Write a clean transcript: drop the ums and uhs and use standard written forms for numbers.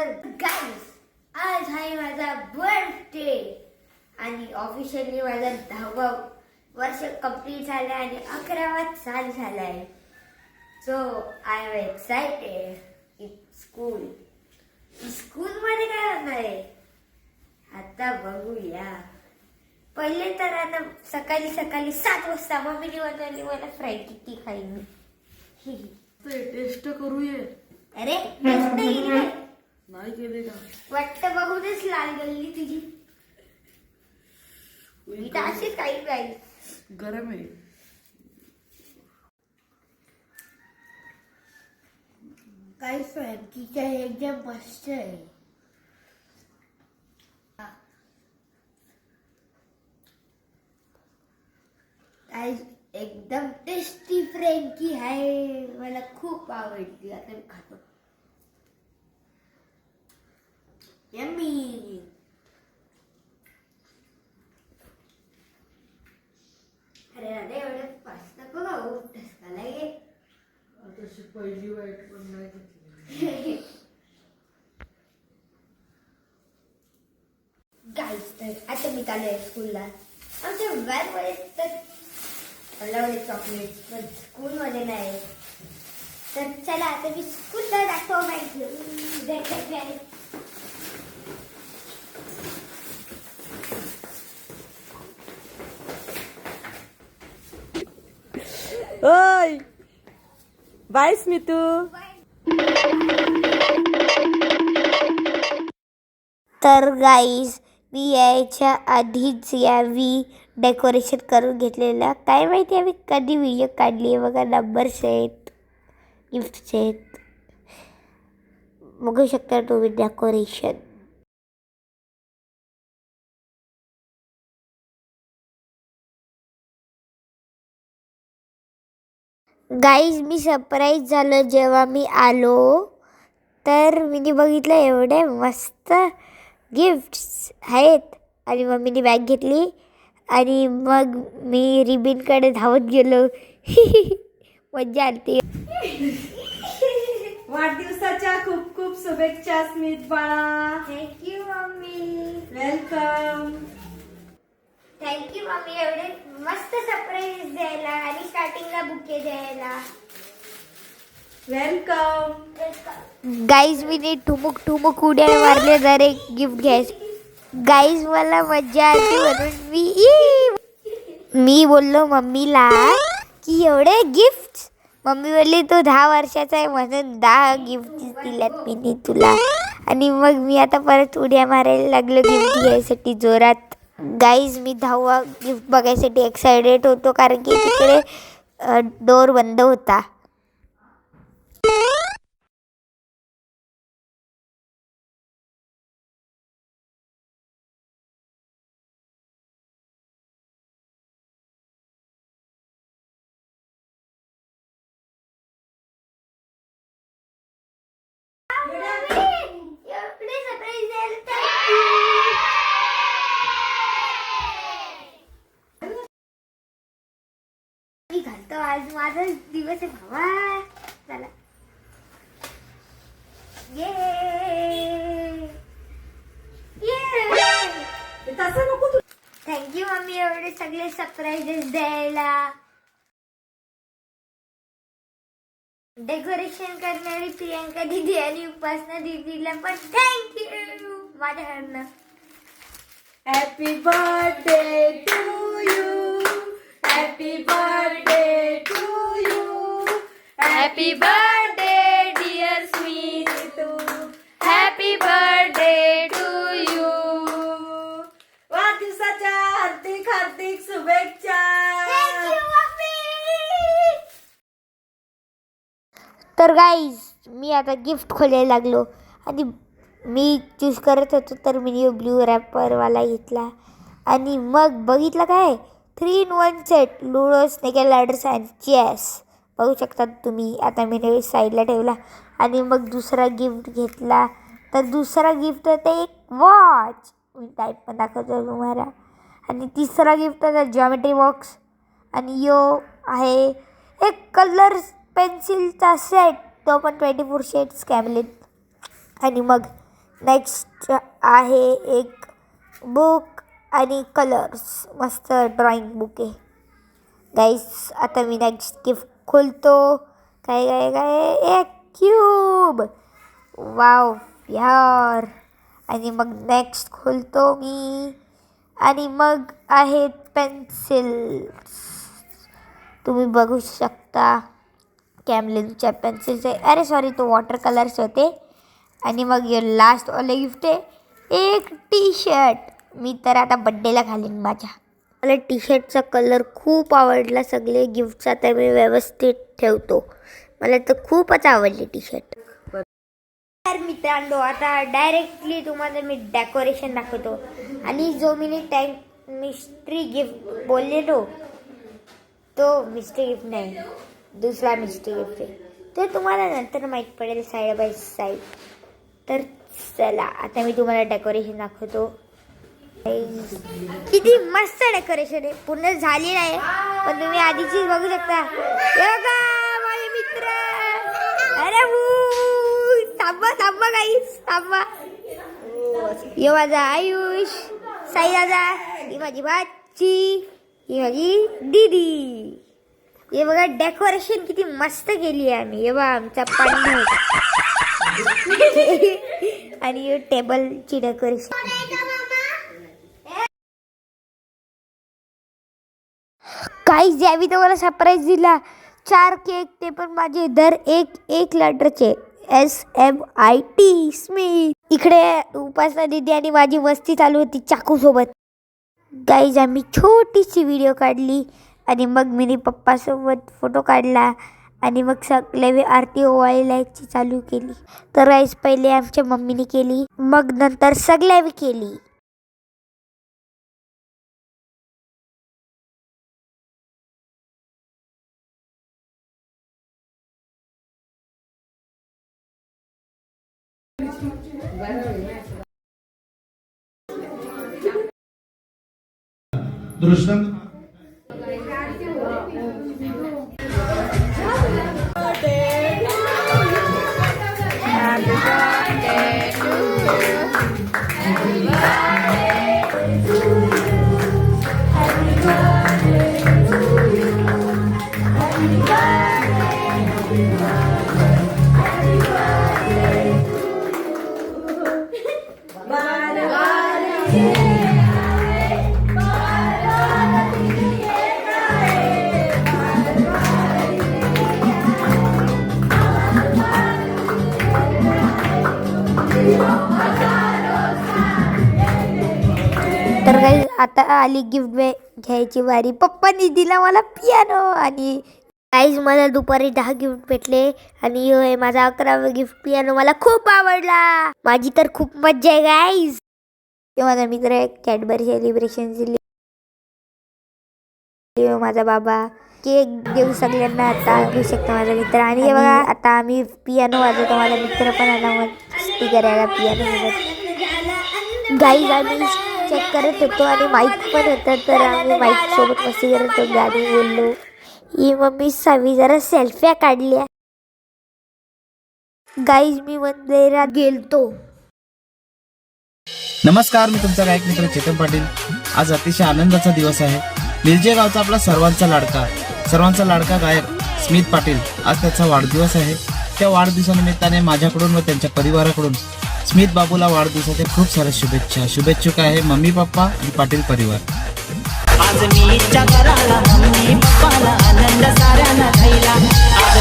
तर गाईस, आज आहे माझा बर्थडे आणि ऑफिशियली माझा 10वा वर्ष कंप्लीट झालं आणि 11वा साल झालाय. So I am excited. School मध्ये काय होणार आहे आता बघूया. पहिले तर आता सकाळी 7 वाजता मम्मीने बनवली मला फ्राईड किती खाईन मी. टेस्ट करूया. अरे टेस्ट नाही केले का? वाटतं बघूनच लाल गल्ली तुझी. मी तर अशीच काही नाही. गरम आहे. काही फ्रँकीच्या एकदम मस्त आहे. एकदम टेस्टी फ्रँकी आहे. मला खूप आवडली. आता मी खातो. यम्मी. अरे दादा एवढे फास्ट नको खाऊ. ठसका लागेल. तशी पहिली वाईट पण नाही घेतली. गाईस, तर आता मी चालू आहे स्कूलला. आमच्या व्हॅनमध्ये तर लावले चॉकलेट, पण स्कूलमध्ये नाही. तर चला आता मी स्कूलला दाखव माहिती. ओय बाय स्मितू. तर गाईस, मी यायच्या आधीच यावी डेकोरेशन करून घेतलेलं. काय माहिती आम्ही कधी व्हिडिओ काढली आहे. बघा, नंबर्स आहेत, गिफ्ट्स आहेत, बघू शकता तुम्ही डेकोरेशन. गाईज, मी सरप्राईज झालो जेव्हा मी आलो. तर मी बघितलं एवढे मस्त गिफ्ट्स आहेत आणि मम्मीने बॅग घेतली आणि मग मी रिबिनकडे धावत गेलो. मज्जा आली. वाढदिवसाच्या खूप खूप शुभेच्छा स्मित बाळा. Thank you mummy. Welcome. Thank you mummy, एवढे मस्त सरप्राईज द्यायला आणि स्टार्टिंगला बुके द्यायला. वेलकम. गाईज, मी ठुमुक उड्या मारले जर एक गिफ्ट घ्यायचं. गाईज, मला मज्जा आली म्हणून मी बोललो मम्मीला की एवढे गिफ्ट. मम्मी बोलली तू 10 वर्षाचा आहे म्हणून 10 गिफ्ट दिल्यात मी तुला. आणि मग मी आता परत उड्या मारायला लागलो गिफ्ट घ्यायसाठी जोरात. गाईज, मी 10वा गिफ्ट बघायसाठी एक्सायटेड होतो कारण की तिकडे डोर बंद होता. मी घालतो, आज माझा दिवस आहे भावा. चला. थँक्यू मम्मी, एवढे सगळे सरप्राईजेस द्यायला. डेकोरेशन करणारी प्रियांका दीदी आणि उपासना दीदीला पण थँक्यू माझ्याकडनं. Happy birthday to you. Happy birthday to you. Happy birthday dear Smitu. Happy birthday to you. वाढदिवसाच्या हार्दिक हार्दिक शुभेच्छा. तर गाईज, मी आता गिफ्ट खोलायला लागलो आणि मी चूज करत होतो तर मी ब्ल्यू रॅपरवाला घेतला. आणि मग बघितलं काय 3-in-1 set ludo, snake and ladders and chess बघू शकता तुम्ही. आता मी साईडला ठेवला आणि मग दुसरा गिफ्ट घेतला. तर दुसरा गिफ्ट होता एक वॉच. मी टाईप पण दाखवतो तुम्हाला. आणि तिसरा गिफ्ट होता जॉमेट्री बॉक्स. आणि यो आहे एक कलर पेन्सिलचा सेट, तो पण 24 शेड्स कॅमलिन. आणि मग नेक्स्ट आहे एक बुक आणि कलर्स, मस्त ड्रॉइंग बुक आहे गाईज. आता मी नेक्स्ट गिफ्ट खोलतो. काय काय काय, एक क्यूब, वाव यार. आणि मग नेक्स्ट खोलतो मी, आणि मग आहेत पेन्सिल्स. तुम्ही बघू शकता कॅमलिनच्या पेन्सिल्स आहे. अरे सॉरी, तो वॉटर कलर्स होते. आणि मग हे लास्ट वाले गिफ्ट आहे एक टी शर्ट. मी तर आता बड्डेला घालीन माझ्या. मला टी शर्टचा कलर खूप आवडला. सगळे गिफ्ट्स आता मी व्यवस्थित ठेवतो. मला तर खूपच आवडली टी शर्ट. तर मित्रांनो, आता डायरेक्टली तुम्हाला मी डेकोरेशन दाखवतो. आणि जो मी मिस्ट्री गिफ्ट बोललेलो, तो मिस्ट्री गिफ्ट नाही, दुसरा मिस्ट्री गिफ्ट आहे. तो तुम्हाला नंतर माहीत पडेल साईड बाय साईड. तर चला, आता मी तुम्हाला डेकोरेशन दाखवतो. किती मस्त डेकोरेशन आहे. पूर्ण झालेलं आहे, पण तुम्ही आधीचीच बघू शकता. माझे मित्र, अरे थांबा गाईस, थांबा. यो माझा आयुष, साई दादा, ही माझी बाची, ही माझी दीदी. हे बघा डेकोरेशन किती मस्त केली आहे आम्ही. हे बघा आमचा पांडू आणि टेबलची डेकोरेशन. काही ज्यावी तर मला सरप्राईज दिला. 4 केक, ते पण माझे दर एक लेटरचे. SMIT Smith. इकडे उपासना दीदी आणि माझी मस्ती चालू होती चाकू सोबत. गाईज आम्ही छोटीशी व्हिडिओ काढली आणि मग मी पप्पासोबत फोटो काढला. आणि मग सगळे आरती ओवाळायची चालू केली. तर गाईज पहिले आमच्या मम्मीने केली, मग नंतर सगळ्यांनी केली. दृष्टांत तर काही आता आली गिफ्ट घ्यायची वारी. पप्पांनी दिला मला पियानो. आणि गाईज मला दुपारी 10 गिफ्ट भेटले. आणि ह्यो आहे माझा 11वा गिफ्ट, पियानो. मला खूप आवडला. माझी तर खूप मज्जा आहे गाईज. हे माझा मित्र आहे, कॅडबरी सेलिब्रेशन दिली. माझा बाबा केक देऊ सगळ्यांना. आता घेऊ शकतो माझा मित्र. आणि हे बघा आता आम्ही पियानो वाजवतो. माझा मित्र पण आला मस्ती करायला पियानो सोबत. गाईज आम्ही चेक करत होतो आणि माईक पण होतं, तर आम्ही माईक सोबत मस्ती करत होतो, गाणी बोललो. ही मम्मी सावी जरा सेल्फ्या काढल्या. गाईज मी मंदिरात गेलतो. नमस्कार, मी तुमचा गायक मित्र चेतन पाटील. आज अतिशय आनंदाचा दिवस आहे. मिरजे गावचा आपला सर्वांचा लाडका गायक स्मिथ पाटील, आज त्याचा वाढदिवस आहे. त्या वाढदिवसानिमित्ताने माझ्याकडून व त्यांच्या परिवाराकडून स्मिथ बाबूला वाढदिवसाच्या खूप साऱ्या शुभेच्छा. शुभेच्छुक आहे मम्मी पप्पा आणि पाटील परिवार. आज मी घराला मम्मी पप्पाला आनंद साऱ्यांना झाला. आज